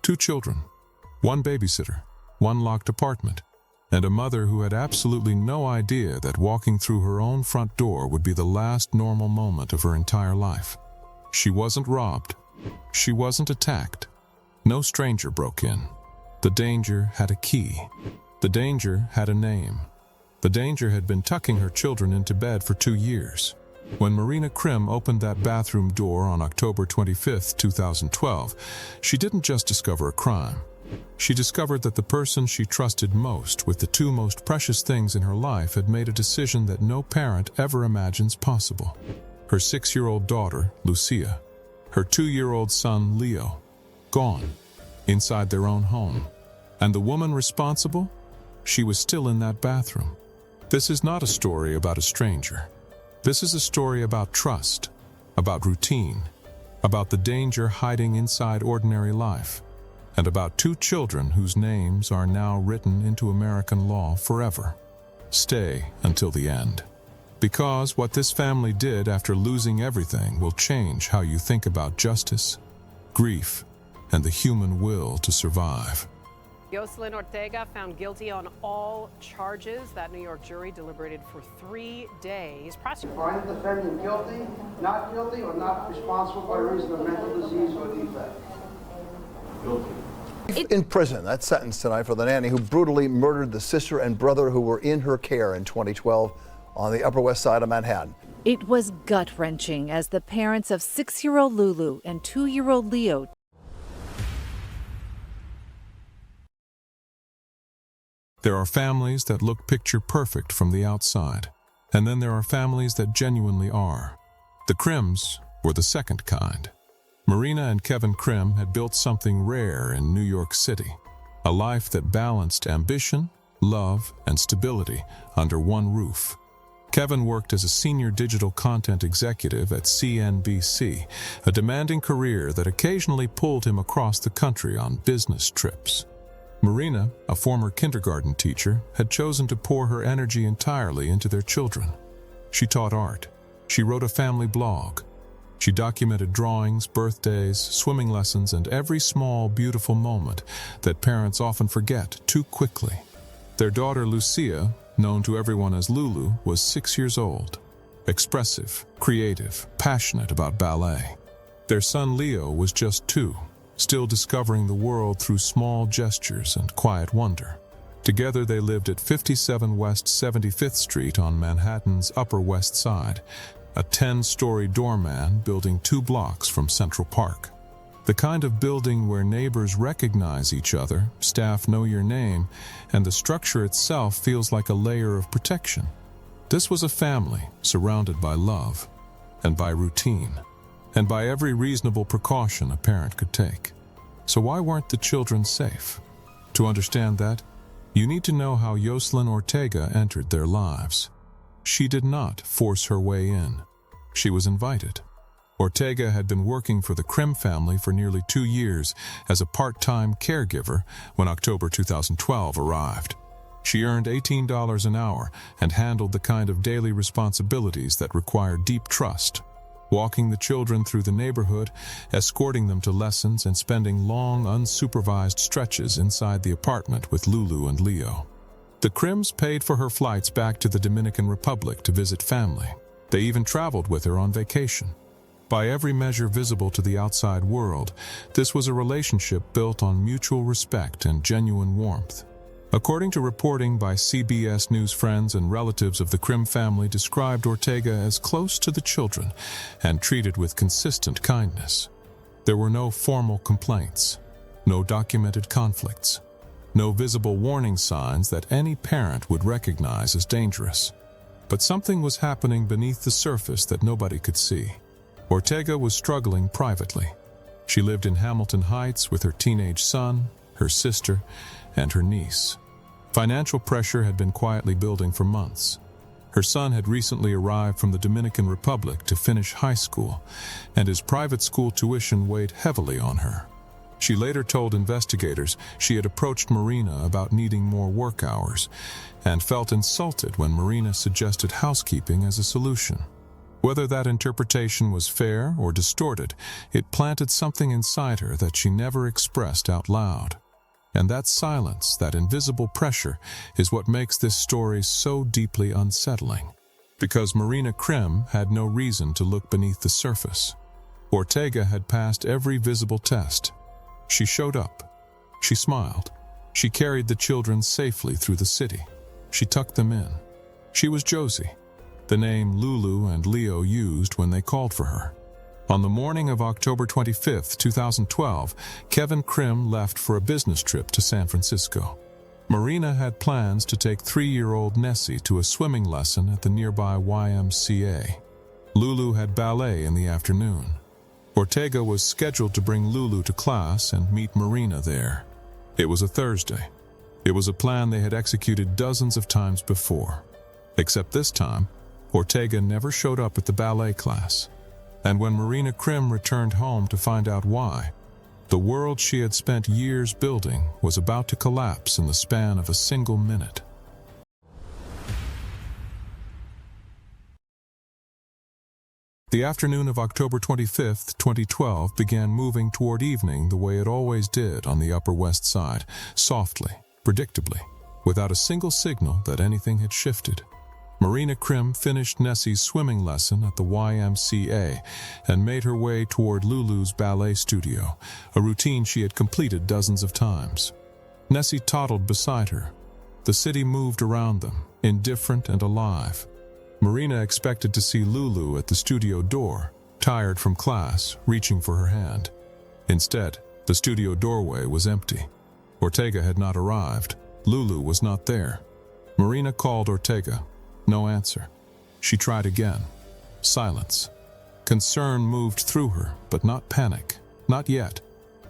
2 children, 1 babysitter, 1 locked apartment, and a mother who had absolutely no idea that walking through her own front door would be the last normal moment of her entire life. She wasn't robbed. She wasn't attacked. No stranger broke in. The danger had a key. The danger had a name. The danger had been tucking her children into bed for 2 years. When Marina Krim opened that bathroom door on October 25, 2012, she didn't just discover a crime. She discovered that the person she trusted most with the 2 most precious things in her life had made a decision that no parent ever imagines possible. Her 6-year-old daughter, Lucia, her 2-year-old son, Leo, gone, inside their own home. And the woman responsible? She was still in that bathroom. This is not a story about a stranger. This is a story about trust, about routine, about the danger hiding inside ordinary life, and about 2 children whose names are now written into American law forever. Stay until the end. Because what this family did after losing everything will change how you think about justice, grief, and the human will to survive. Yoselyn Ortega found guilty on all charges. That New York jury deliberated for 3 days. Find the defendant guilty, or not responsible by reason of mental disease or defect. Guilty. In prison, that's sentenced tonight for the nanny who brutally murdered the sister and brother who were in her care in 2012 on the Upper West Side of Manhattan. It was gut-wrenching as the parents of 6-year-old Lulu and 2-year-old Leo There are families that look picture perfect from the outside, and then there are families that genuinely are. The Krims were the second kind. Marina and Kevin Krim had built something rare in New York City, a life that balanced ambition, love, and stability under one roof. Kevin worked as a senior digital content executive at CNBC, a demanding career that occasionally pulled him across the country on business trips. Marina, a former kindergarten teacher, had chosen to pour her energy entirely into their children. She taught art. She wrote a family blog. She documented drawings, birthdays, swimming lessons, and every small, beautiful moment that parents often forget too quickly. Their daughter, Lucia, known to everyone as Lulu, was 6 years old. Expressive, creative, passionate about ballet. Their son, Leo, was just 2. Still discovering the world through small gestures and quiet wonder. Together they lived at 57 West 75th Street on Manhattan's Upper West Side, a 10-story doorman building 2 blocks from Central Park. The kind of building where neighbors recognize each other, staff know your name, and the structure itself feels like a layer of protection. This was a family surrounded by love and by routine, and by every reasonable precaution a parent could take. So why weren't the children safe? To understand that, you need to know how Yoselyn Ortega entered their lives. She did not force her way in. She was invited. Ortega had been working for the Krim family for nearly 2 years as a part-time caregiver when October 2012 arrived. She earned $18 an hour and handled the kind of daily responsibilities that require deep trust. Walking the children through the neighborhood, escorting them to lessons, and spending long, unsupervised stretches inside the apartment with Lulu and Leo. The Krims paid for her flights back to the Dominican Republic to visit family. They even traveled with her on vacation. By every measure visible to the outside world, this was a relationship built on mutual respect and genuine warmth. According to reporting by CBS News, friends and relatives of the Krim family described Ortega as close to the children and treated with consistent kindness. There were no formal complaints, no documented conflicts, no visible warning signs that any parent would recognize as dangerous. But something was happening beneath the surface that nobody could see. Ortega was struggling privately. She lived in Hamilton Heights with her teenage son, her sister, and her niece. Financial pressure had been quietly building for months. Her son had recently arrived from the Dominican Republic to finish high school, and his private school tuition weighed heavily on her. She later told investigators she had approached Marina about needing more work hours and felt insulted when Marina suggested housekeeping as a solution. Whether that interpretation was fair or distorted, it planted something inside her that she never expressed out loud. And that silence, that invisible pressure, is what makes this story so deeply unsettling. Because Marina Krim had no reason to look beneath the surface. Ortega had passed every visible test. She showed up. She smiled. She carried the children safely through the city. She tucked them in. She was Josie, the name Lulu and Leo used when they called for her. On the morning of October 25, 2012, Kevin Krim left for a business trip to San Francisco. Marina had plans to take 3-year-old Nessie to a swimming lesson at the nearby YMCA. Lulu had ballet in the afternoon. Ortega was scheduled to bring Lulu to class and meet Marina there. It was a Thursday. It was a plan they had executed dozens of times before. Except this time, Ortega never showed up at the ballet class. And when Marina Krim returned home to find out why, the world she had spent years building was about to collapse in the span of a single minute. The afternoon of October 25, 2012 began moving toward evening the way it always did on the Upper West Side, softly, predictably, without a single signal that anything had shifted. Marina Krim finished Nessie's swimming lesson at the YMCA and made her way toward Lulu's ballet studio, a routine she had completed dozens of times. Nessie toddled beside her. The city moved around them, indifferent and alive. Marina expected to see Lulu at the studio door, tired from class, reaching for her hand. Instead, the studio doorway was empty. Ortega had not arrived. Lulu was not there. Marina called Ortega. No answer. She tried again. Silence. Concern moved through her, but not panic. Not yet.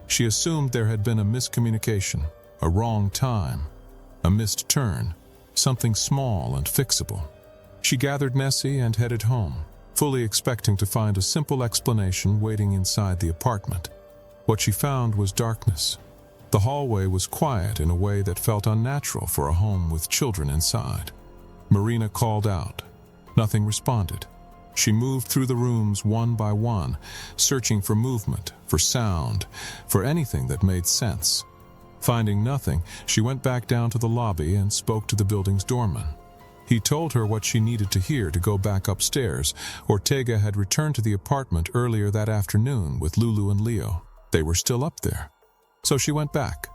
She assumed there had been a miscommunication, a wrong time, a missed turn, something small and fixable. She gathered Nessie and headed home, fully expecting to find a simple explanation waiting inside the apartment. What she found was darkness. The hallway was quiet in a way that felt unnatural for a home with children inside. Marina called out. Nothing responded. She moved through the rooms one by one, searching for movement, for sound, for anything that made sense. Finding nothing, she went back down to the lobby and spoke to the building's doorman. He told her what she needed to hear to go back upstairs. Ortega had returned to the apartment earlier that afternoon with Lulu and Leo. They were still up there. So she went back.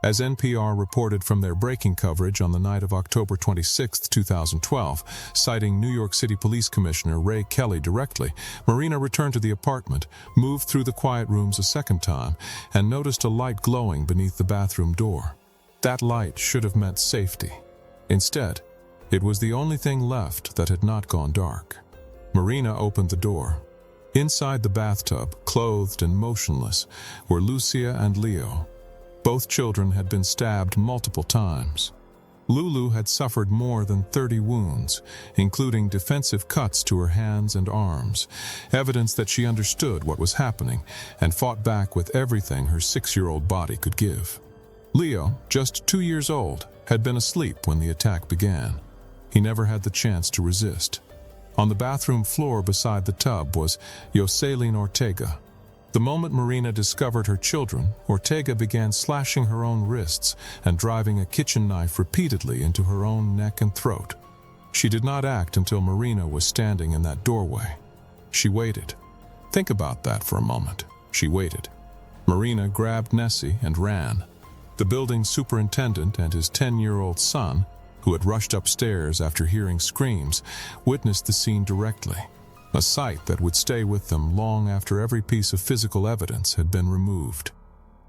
As NPR reported from their breaking coverage on the night of October 26, 2012, citing New York City Police Commissioner Ray Kelly directly, Marina returned to the apartment, moved through the quiet rooms a second time, and noticed a light glowing beneath the bathroom door. That light should have meant safety. Instead, it was the only thing left that had not gone dark. Marina opened the door. Inside the bathtub, clothed and motionless, were Lucia and Leo. Both children had been stabbed multiple times. Lulu had suffered more than 30 wounds, including defensive cuts to her hands and arms, evidence that she understood what was happening and fought back with everything her 6-year-old body could give. Leo, just 2 years old, had been asleep when the attack began. He never had the chance to resist. On the bathroom floor beside the tub was Yoselyn Ortega. The moment Marina discovered her children, Ortega began slashing her own wrists and driving a kitchen knife repeatedly into her own neck and throat. She did not act until Marina was standing in that doorway. She waited. Think about that for a moment. She waited. Marina grabbed Nessie and ran. The building superintendent and his 10-year-old son, who had rushed upstairs after hearing screams, witnessed the scene directly. A sight that would stay with them long after every piece of physical evidence had been removed.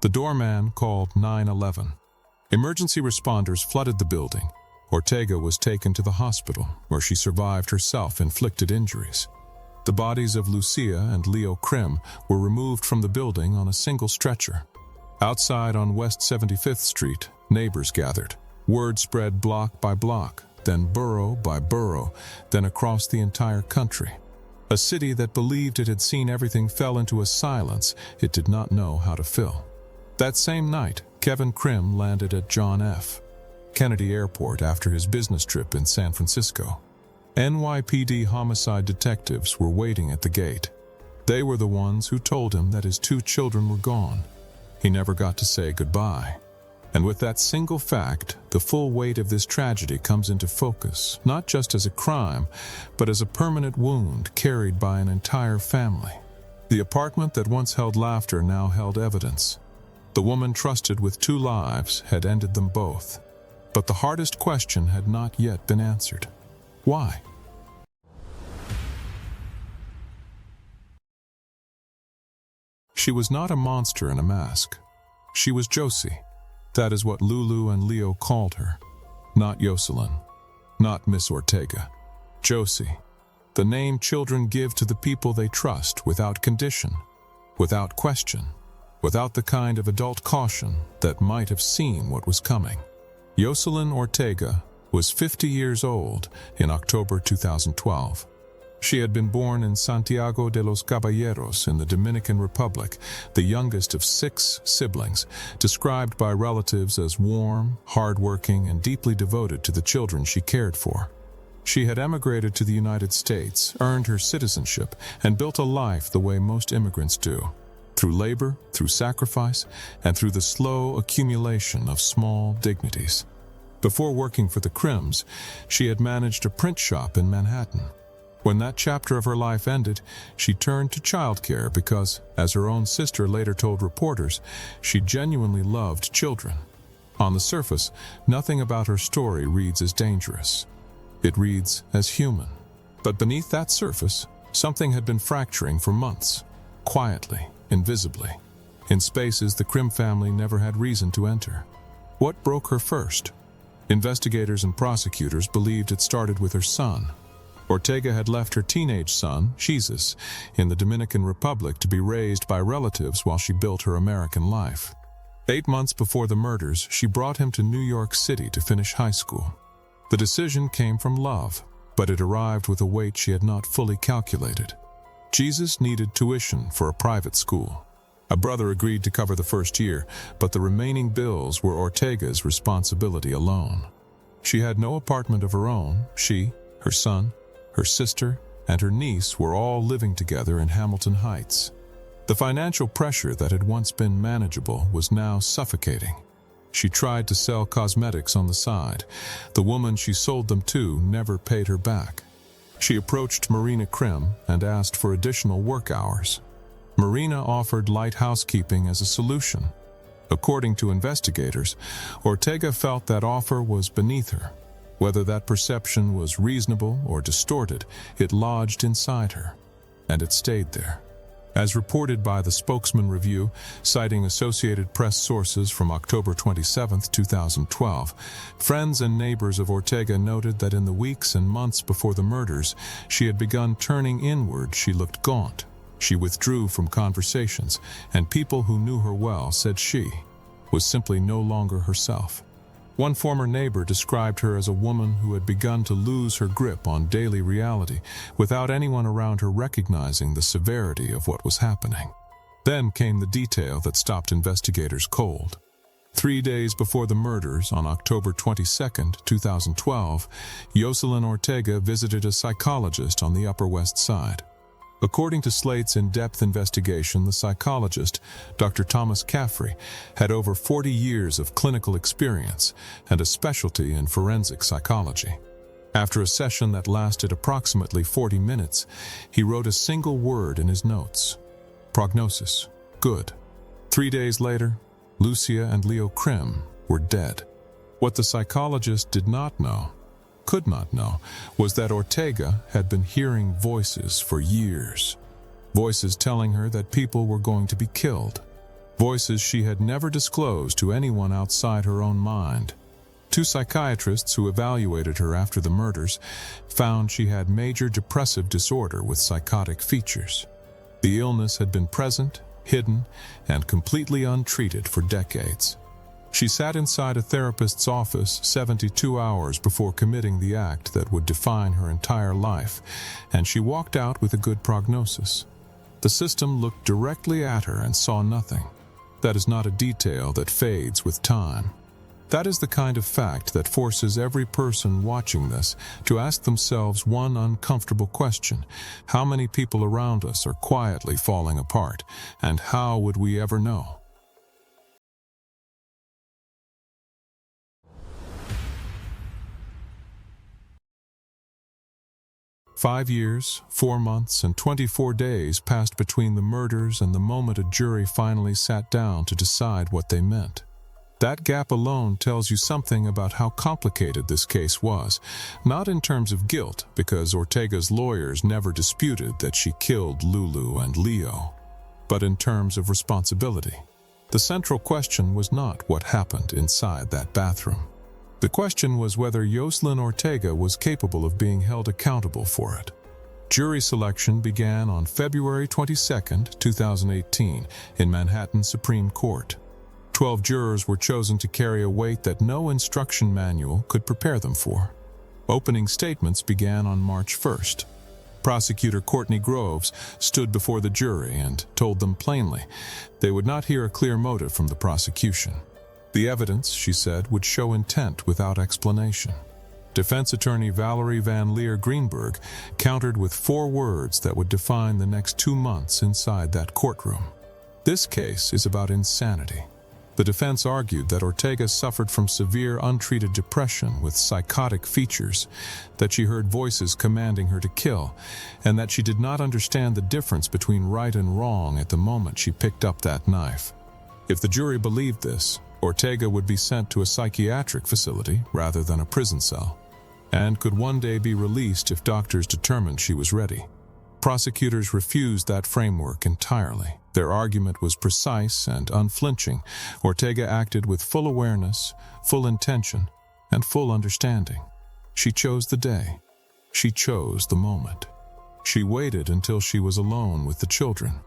The doorman called 911. Emergency responders flooded the building. Ortega was taken to the hospital, where she survived her self-inflicted injuries. The bodies of Lucia and Leo Krim were removed from the building on a single stretcher. Outside on West 75th Street, neighbors gathered. Word spread block by block, then borough by borough, then across the entire country. A city that believed it had seen everything fell into a silence it did not know how to fill. That same night, Kevin Krim landed at John F. Kennedy Airport after his business trip in San Francisco. NYPD homicide detectives were waiting at the gate. They were the ones who told him that his 2 children were gone. He never got to say goodbye. And with that single fact, the full weight of this tragedy comes into focus, not just as a crime, but as a permanent wound carried by an entire family. The apartment that once held laughter now held evidence. The woman trusted with 2 lives had ended them both. But the hardest question had not yet been answered. Why? She was not a monster in a mask. She was Josie. That is what Lulu and Leo called her. Not Yoselyn. Not Miss Ortega. Josie. The name children give to the people they trust without condition, without question, without the kind of adult caution that might have seen what was coming. Yoselyn Ortega was 50 years old in October 2012. She had been born in Santiago de los Caballeros in the Dominican Republic, the youngest of 6 siblings, described by relatives as warm, hardworking, and deeply devoted to the children she cared for. She had emigrated to the United States, earned her citizenship, and built a life the way most immigrants do, through labor, through sacrifice, and through the slow accumulation of small dignities. Before working for the Krims, she had managed a print shop in Manhattan. When that chapter of her life ended, she turned to childcare because, as her own sister later told reporters, she genuinely loved children. On the surface, nothing about her story reads as dangerous. It reads as human. But beneath that surface, something had been fracturing for months, quietly, invisibly, in spaces the Krim family never had reason to enter. What broke her first? Investigators and prosecutors believed it started with her son. Ortega had left her teenage son, Jesus, in the Dominican Republic to be raised by relatives while she built her American life. 8 months before the murders, she brought him to New York City to finish high school. The decision came from love, but it arrived with a weight she had not fully calculated. Jesus needed tuition for a private school. A brother agreed to cover the first year, but the remaining bills were Ortega's responsibility alone. She had no apartment of her own. She, her son, her sister, and her niece were all living together in Hamilton Heights. The financial pressure that had once been manageable was now suffocating. She tried to sell cosmetics on the side. The woman she sold them to never paid her back. She approached Marina Krim and asked for additional work hours. Marina offered light housekeeping as a solution. According to investigators, Ortega felt that offer was beneath her. Whether that perception was reasonable or distorted, it lodged inside her, and it stayed there. As reported by the Spokesman Review, citing Associated Press sources from October 27, 2012, friends and neighbors of Ortega noted that in the weeks and months before the murders, she had begun turning inward. She looked gaunt. She withdrew from conversations, and people who knew her well said she was simply no longer herself. One former neighbor described her as a woman who had begun to lose her grip on daily reality without anyone around her recognizing the severity of what was happening. Then came the detail that stopped investigators cold. 3 days before the murders, on October 22, 2012, Yoselyn Ortega visited a psychologist on the Upper West Side. According to Slate's in-depth investigation, the psychologist, Dr. Thomas Caffrey, had over 40 years of clinical experience and a specialty in forensic psychology. After a session that lasted approximately 40 minutes, he wrote a single word in his notes: prognosis, good. 3 days later, Lucia and Leo Krim were dead. What the psychologist did not know, could not know, was that Ortega had been hearing voices for years. Voices telling her that people were going to be killed. Voices she had never disclosed to anyone outside her own mind. 2 psychiatrists who evaluated her after the murders found she had major depressive disorder with psychotic features. The illness had been present, hidden, and completely untreated for decades. She sat inside a therapist's office 72 hours before committing the act that would define her entire life, and she walked out with a good prognosis. The system looked directly at her and saw nothing. That is not a detail that fades with time. That is the kind of fact that forces every person watching this to ask themselves one uncomfortable question: how many people around us are quietly falling apart, and how would we ever know? "5 years, 4 months, and 24 days passed between the murders and the moment a jury finally sat down to decide what they meant. That gap alone tells you something about how complicated this case was, not in terms of guilt, because Ortega's lawyers never disputed that she killed Lulu and Leo, but in terms of responsibility. The central question was not what happened inside that bathroom. The question was whether Yoselyn Ortega was capable of being held accountable for it. Jury selection began on February 22, 2018, in Manhattan Supreme Court. 12 jurors were chosen to carry a weight that no instruction manual could prepare them for. Opening statements began on March 1st. Prosecutor Courtney Groves stood before the jury and told them plainly they would not hear a clear motive from the prosecution. The evidence, she said, would show intent without explanation. Defense attorney Valerie Van Leer Greenberg countered with 4 words that would define the next 2 months inside that courtroom. This case is about insanity. The defense argued that Ortega suffered from severe untreated depression with psychotic features, that she heard voices commanding her to kill, and that she did not understand the difference between right and wrong at the moment she picked up that knife. If the jury believed this, Ortega would be sent to a psychiatric facility rather than a prison cell, and could one day be released if doctors determined she was ready. Prosecutors refused that framework entirely. Their argument was precise and unflinching. Ortega acted with full awareness, full intention, and full understanding. She chose the day. She chose the moment. She waited until she was alone with the children.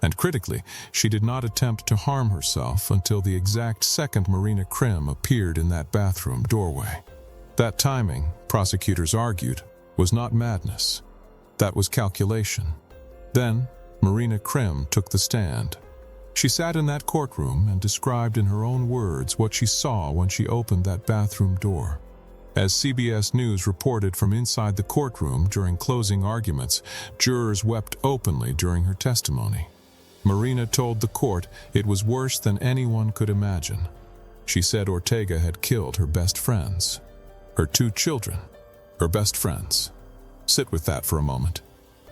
And critically, she did not attempt to harm herself until the exact second Marina Krim appeared in that bathroom doorway. That timing, prosecutors argued, was not madness. That was calculation. Then, Marina Krim took the stand. She sat in that courtroom and described in her own words what she saw when she opened that bathroom door. As CBS News reported from inside the courtroom during closing arguments, jurors wept openly during her testimony. Marina told the court it was worse than anyone could imagine. She said Ortega had killed her best friends. Her 2 children. Her best friends. Sit with that for a moment.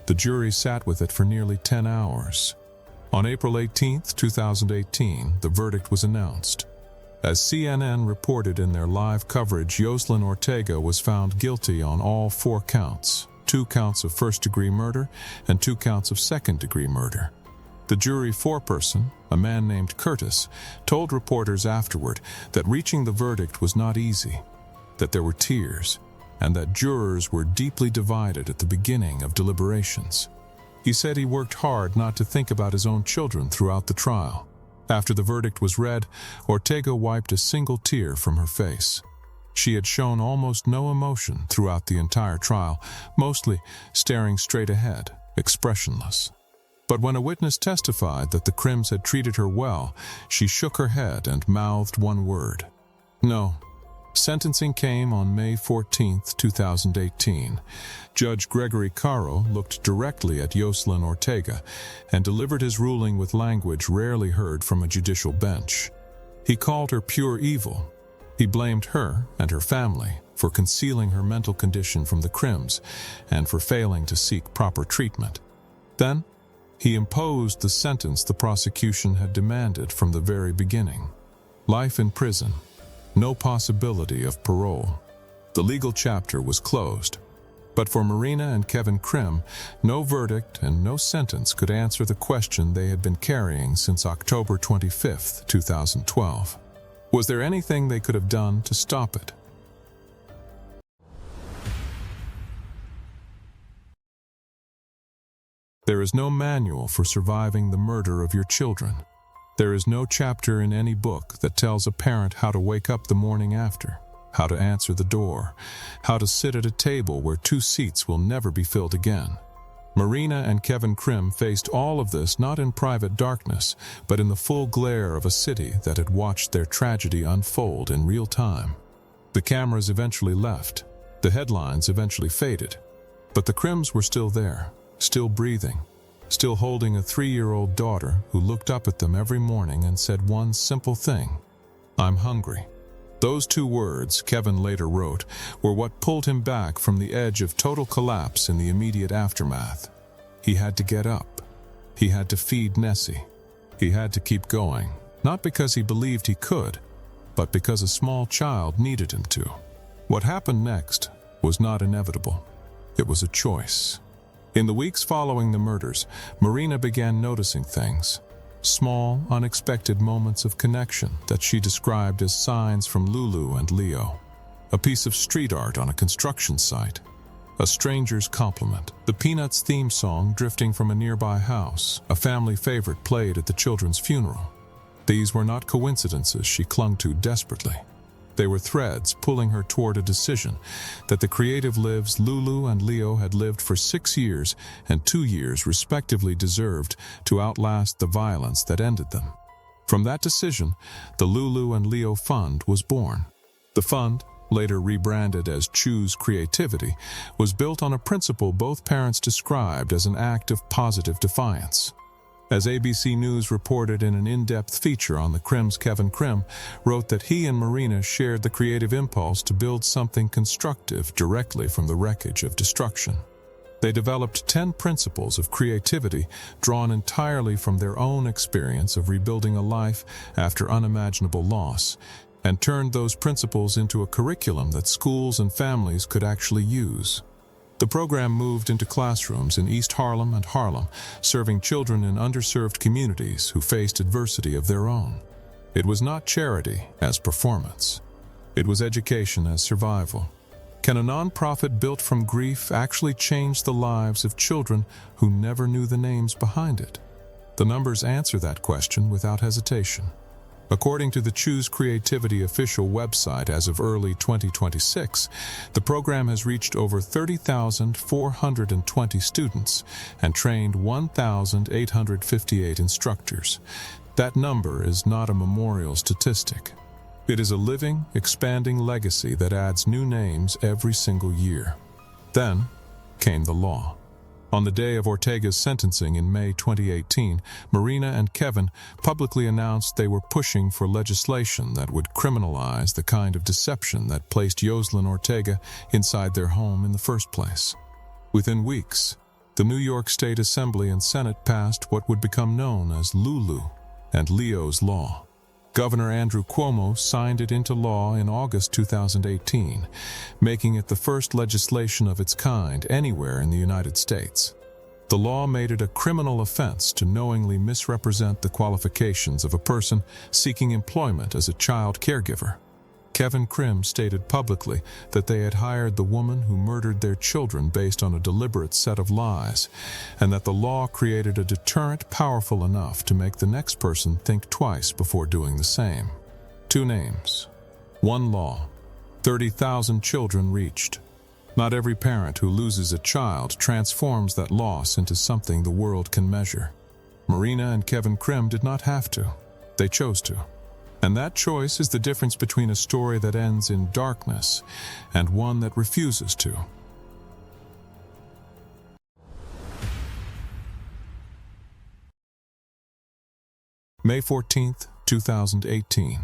The jury sat with it for nearly 10 hours. On April 18, 2018, the verdict was announced. As CNN reported in their live coverage, Yoselyn Ortega was found guilty on all 4 counts, 2 counts of first-degree murder and 2 counts of second-degree murder. The jury foreperson, a man named Curtis, told reporters afterward that reaching the verdict was not easy, that there were tears, and that jurors were deeply divided at the beginning of deliberations. He said he worked hard not to think about his own children throughout the trial. After the verdict was read, Ortega wiped a single tear from her face. She had shown almost no emotion throughout the entire trial, mostly staring straight ahead, expressionless. But when a witness testified that the Krims had treated her well, she shook her head and mouthed one word: no. Sentencing came on May 14, 2018. Judge Gregory Caro looked directly at Yoselyn Ortega and delivered his ruling with language rarely heard from a judicial bench. He called her pure evil. He blamed her and her family for concealing her mental condition from the Krims and for failing to seek proper treatment. Then, he imposed the sentence the prosecution had demanded from the very beginning: life in prison. No possibility of parole. The legal chapter was closed. But for Marina and Kevin Krim, no verdict and no sentence could answer the question they had been carrying since October 25, 2012. Was there anything they could have done to stop it? There is no manual for surviving the murder of your children. There is no chapter in any book that tells a parent how to wake up the morning after, how to answer the door, how to sit at a table where 2 seats will never be filled again. Marina and Kevin Krim faced all of this not in private darkness, but in the full glare of a city that had watched their tragedy unfold in real time. The cameras eventually left. The headlines eventually faded. But the Krims were still there, still breathing, still holding a 3-year-old daughter who looked up at them every morning and said one simple thing: "I'm hungry." Those 2 words, Kevin later wrote, were what pulled him back from the edge of total collapse in the immediate aftermath. He had to get up. He had to feed Nessie. He had to keep going, not because he believed he could, but because a small child needed him to. What happened next was not inevitable. It was a choice. In the weeks following the murders, Marina began noticing things. Small, unexpected moments of connection that she described as signs from Lulu and Leo. A piece of street art on a construction site. A stranger's compliment. The Peanuts theme song drifting from a nearby house, a family favorite played at the children's funeral. These were not coincidences she clung to desperately. They were threads pulling her toward a decision that the creative lives Lulu and Leo had lived for 6 years and 2 years respectively deserved to outlast the violence that ended them. From that decision, the Lulu and Leo Fund was born. The fund, later rebranded as Choose Creativity, was built on a principle both parents described as an act of positive defiance. As ABC News reported in an in-depth feature on the Krims, Kevin Krim wrote that he and Marina shared the creative impulse to build something constructive directly from the wreckage of destruction. They developed 10 principles of creativity drawn entirely from their own experience of rebuilding a life after unimaginable loss, and turned those principles into a curriculum that schools and families could actually use. The program moved into classrooms in East Harlem and Harlem, serving children in underserved communities who faced adversity of their own. It was not charity as performance. It was education as survival. Can a nonprofit built from grief actually change the lives of children who never knew the names behind it? The numbers answer that question without hesitation. According to the Choose Creativity official website, as of early 2026, the program has reached over 30,420 students and trained 1,858 instructors. That number is not a memorial statistic. It is a living, expanding legacy that adds new names every single year. Then came the law. On the day of Ortega's sentencing in May 2018, Marina and Kevin publicly announced they were pushing for legislation that would criminalize the kind of deception that placed Yoselyn Ortega inside their home in the first place. Within weeks, the New York State Assembly and Senate passed what would become known as Lulu and Leo's Law. Governor Andrew Cuomo signed it into law in August 2018, making it the first legislation of its kind anywhere in the United States. The law made it a criminal offense to knowingly misrepresent the qualifications of a person seeking employment as a child caregiver. Kevin Krim stated publicly that they had hired the woman who murdered their children based on a deliberate set of lies, and that the law created a deterrent powerful enough to make the next person think twice before doing the same. 2 names. 1 law. 30,000 children reached. Not every parent who loses a child transforms that loss into something the world can measure. Marina and Kevin Krim did not have to. They chose to. And that choice is the difference between a story that ends in darkness and one that refuses to. May 14th, 2018.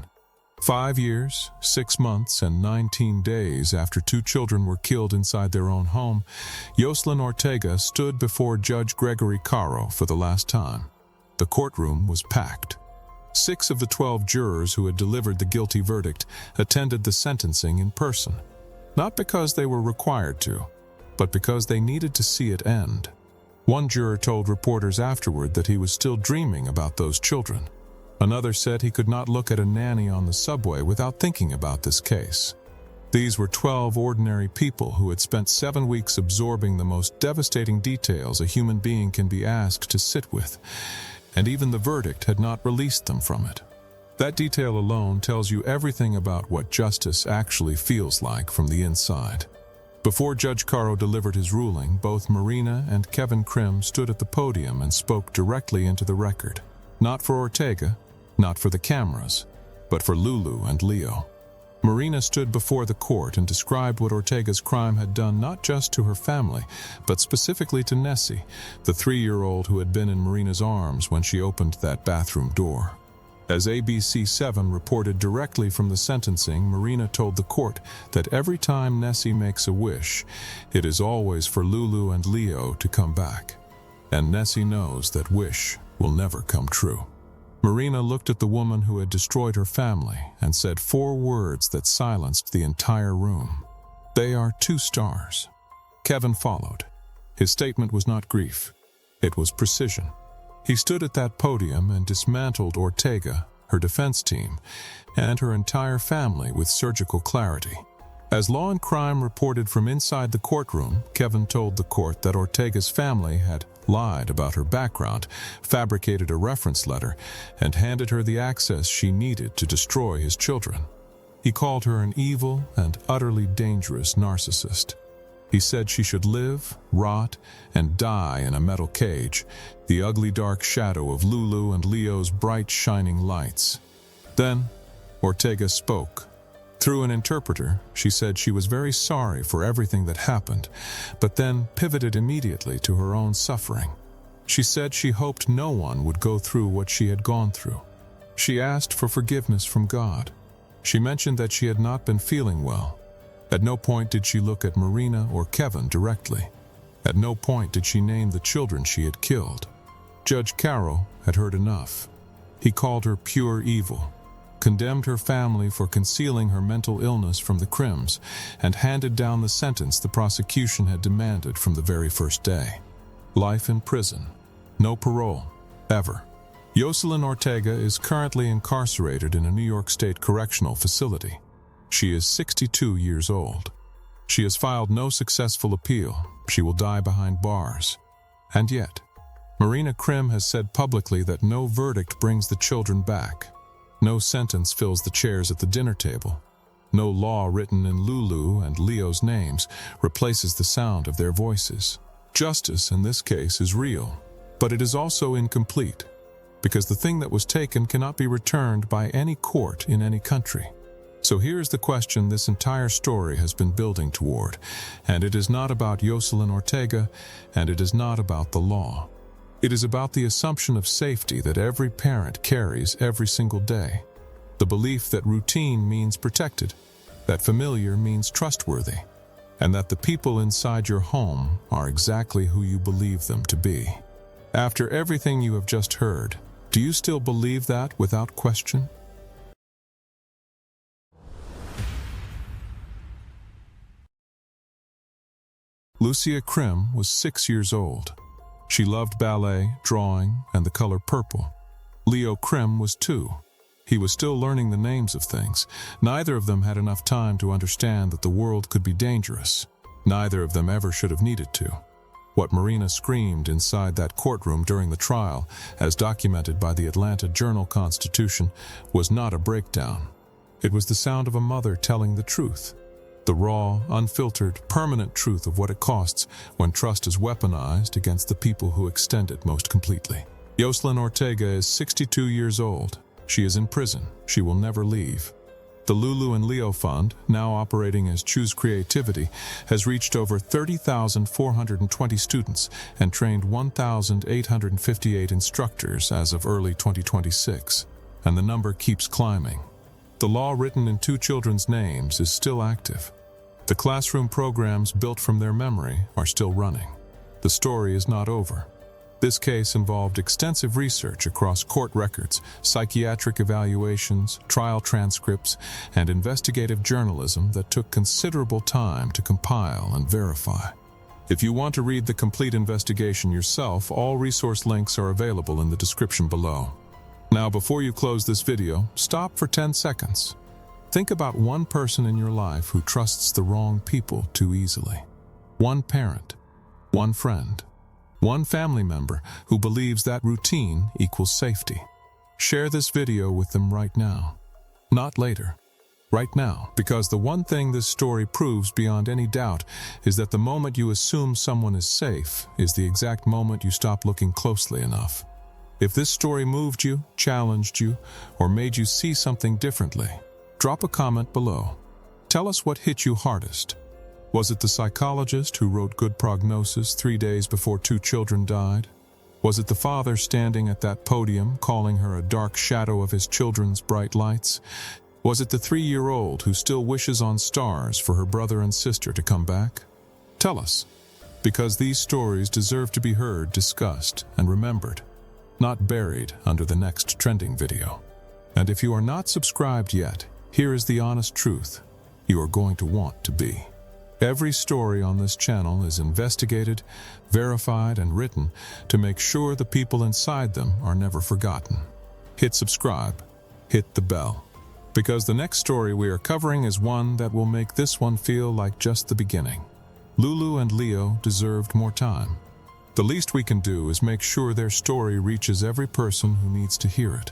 5 years, 6 months, and 19 days after 2 children were killed inside their own home, Yoselyn Ortega stood before Judge Gregory Caro for the last time. The courtroom was packed. 6 of the 12 jurors who had delivered the guilty verdict attended the sentencing in person, not because they were required to, but because they needed to see it end. One juror told reporters afterward that he was still dreaming about those children. Another said he could not look at a nanny on the subway without thinking about this case. These were 12 ordinary people who had spent 7 weeks absorbing the most devastating details a human being can be asked to sit with, and even the verdict had not released them from it. That detail alone tells you everything about what justice actually feels like from the inside. Before Judge Caro delivered his ruling, both Marina and Kevin Krim stood at the podium and spoke directly into the record. Not for Ortega, not for the cameras, but for Lulu and Leo. Marina stood before the court and described what Ortega's crime had done not just to her family, but specifically to Nessie, the 3-year-old who had been in Marina's arms when she opened that bathroom door. As ABC7 reported directly from the sentencing, Marina told the court that every time Nessie makes a wish, it is always for Lulu and Leo to come back. And Nessie knows that wish will never come true. Marina looked at the woman who had destroyed her family and said 4 words that silenced the entire room. "They are 2 stars." Kevin followed. His statement was not grief. It was precision. He stood at that podium and dismantled Ortega, her defense team, and her entire family with surgical clarity. As Law and Crime reported from inside the courtroom, Kevin told the court that Ortega's family had lied about her background, fabricated a reference letter, and handed her the access she needed to destroy his children. He called her an evil and utterly dangerous narcissist. He said she should live, rot, and die in a metal cage, the ugly dark shadow of Lulu and Leo's bright shining lights. Then, Ortega spoke. Through an interpreter, she said she was very sorry for everything that happened, but then pivoted immediately to her own suffering. She said she hoped no one would go through what she had gone through. She asked for forgiveness from God. She mentioned that she had not been feeling well. At no point did she look at Marina or Kevin directly. At no point did she name the children she had killed. Judge Caro had heard enough. He called her pure evil, condemned her family for concealing her mental illness from the Krims, and handed down the sentence the prosecution had demanded from the very first day. Life in prison. No parole. Ever. Yoselyn Ortega is currently incarcerated in a New York State correctional facility. She is 62 years old. She has filed no successful appeal. She will die behind bars. And yet, Marina Krim has said publicly that no verdict brings the children back. No sentence fills the chairs at the dinner table. No law written in Lulu and Leo's names replaces the sound of their voices. Justice in this case is real, but it is also incomplete, because the thing that was taken cannot be returned by any court in any country. So here's the question this entire story has been building toward, and it is not about Yoselyn Ortega, and it is not about the law. It is about the assumption of safety that every parent carries every single day. The belief that routine means protected, that familiar means trustworthy, and that the people inside your home are exactly who you believe them to be. After everything you have just heard, do you still believe that without question? Lucia Krim was 6 years old. She loved ballet, drawing, and the color purple. Leo Krim was 2. He was still learning the names of things. Neither of them had enough time to understand that the world could be dangerous. Neither of them ever should have needed to. What Marina screamed inside that courtroom during the trial, as documented by the Atlanta Journal-Constitution, was not a breakdown. It was the sound of a mother telling the truth. The raw, unfiltered, permanent truth of what it costs when trust is weaponized against the people who extend it most completely. Yoselyn Ortega is 62 years old. She is in prison. She will never leave. The Lulu and Leo Fund, now operating as Choose Creativity, has reached over 30,420 students and trained 1,858 instructors as of early 2026, and the number keeps climbing. The law written in 2 children's names is still active. The classroom programs built from their memory are still running. The story is not over. This case involved extensive research across court records, psychiatric evaluations, trial transcripts, and investigative journalism that took considerable time to compile and verify. If you want to read the complete investigation yourself, all resource links are available in the description below. Now, before you close this video, stop for 10 seconds. Think about one person in your life who trusts the wrong people too easily. One parent, one friend, one family member who believes that routine equals safety. Share this video with them right now, not later. right now, because the one thing this story proves beyond any doubt is that the moment you assume someone is safe is the exact moment you stop looking closely enough. If this story moved you, challenged you, or made you see something differently, drop a comment below. Tell us what hit you hardest. Was it the psychologist who wrote good prognosis 3 days before 2 children died? Was it the father standing at that podium calling her a dark shadow of his children's bright lights? Was it the 3-year-old who still wishes on stars for her brother and sister to come back? Tell us, because these stories deserve to be heard, discussed, and remembered, not buried under the next trending video. And if you are not subscribed yet, here is the honest truth. You are going to want to be. Every story on this channel is investigated, verified, and written to make sure the people inside them are never forgotten. Hit subscribe, hit the bell, because the next story we are covering is one that will make this one feel like just the beginning. Lulu and Leo deserved more time. The least we can do is make sure their story reaches every person who needs to hear it.